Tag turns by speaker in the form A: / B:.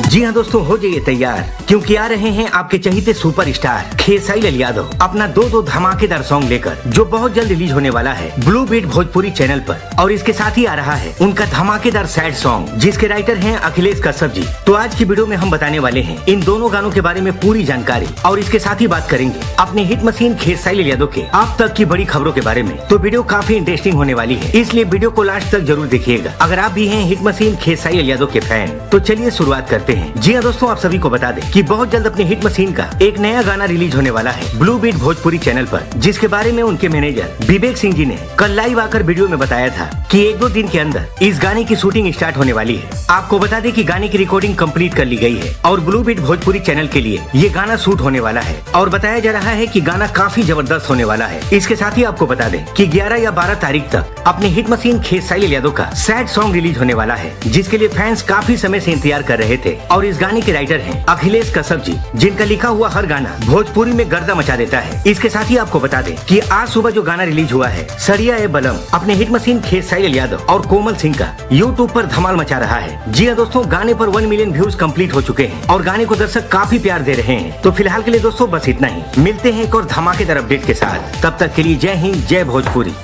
A: जी हाँ दोस्तों, हो जाइए तैयार क्योंकि आ रहे हैं आपके चहीते सुपरस्टार खेसारी लाल यादव अपना दो धमाकेदार सॉन्ग लेकर, जो बहुत जल्द रिलीज होने वाला है ब्लू बीट भोजपुरी चैनल पर। और इसके साथ ही आ रहा है उनका धमाकेदार सैड सॉन्ग, जिसके राइटर हैं अखिलेश कश्यप जी। तो आज की वीडियो में हम बताने वाले हैं इन दोनों गानों के बारे में पूरी जानकारी, और इसके साथ ही बात करेंगे अपने हिट मशीन खेसारी लाल यादव के अब तक की बड़ी खबरों के बारे में। तो वीडियो काफी इंटरेस्टिंग होने वाली है, इसलिए वीडियो को लास्ट तक जरूर देखिएगा अगर आप भी हैं हिट मशीन खेसारी लाल यादव के फैन। तो चलिए शुरुआत करते हैं। जी हाँ दोस्तों, आप सभी को बता दें कि बहुत जल्द अपनी हिट मशीन का एक नया गाना रिलीज होने वाला है ब्लू बीट भोजपुरी चैनल पर, जिसके बारे में उनके मैनेजर विवेक सिंह जी ने कल लाइव आकर वीडियो में बताया था कि 1-2 दिन के अंदर इस गाने की शूटिंग स्टार्ट होने वाली है। आपको बता दें कि गाने की रिकॉर्डिंग कंप्लीट कर ली गई है और ब्लू बीट भोजपुरी चैनल के लिए ये गाना शूट होने वाला है, और बताया जा रहा है कि गाना काफी जबरदस्त होने वाला है। इसके साथ ही आपको बता दें कि 11 या 12 तारीख तक अपने हिट मशीन खेसारी लाल यादव का सैड सॉन्ग रिलीज होने वाला है, जिसके लिए फैंस काफी समय से इंतजार कर रहे थे। और इस गाने के राइटर हैं अखिलेश कश्यप जी, जिनका लिखा हुआ हर गाना भोजपुरी में गर्दा मचा देता है। इसके साथ ही आपको बता दें कि आज सुबह जो गाना रिलीज हुआ है सरिया ए बलम, अपने हिट मशीन खेसारी लाल यादव और कोमल सिंह का यूट्यूब पर धमाल मचा रहा है। जी हाँ दोस्तों, गाने पर 1 मिलियन व्यूज कंप्लीट हो चुके हैं और गाने को दर्शक काफी प्यार दे रहे हैं। तो फिलहाल के लिए दोस्तों बस इतना ही, मिलते हैं एक और धमाकेदार अपडेट के साथ। तब तक के लिए जय हिंद, जय भोजपुरी।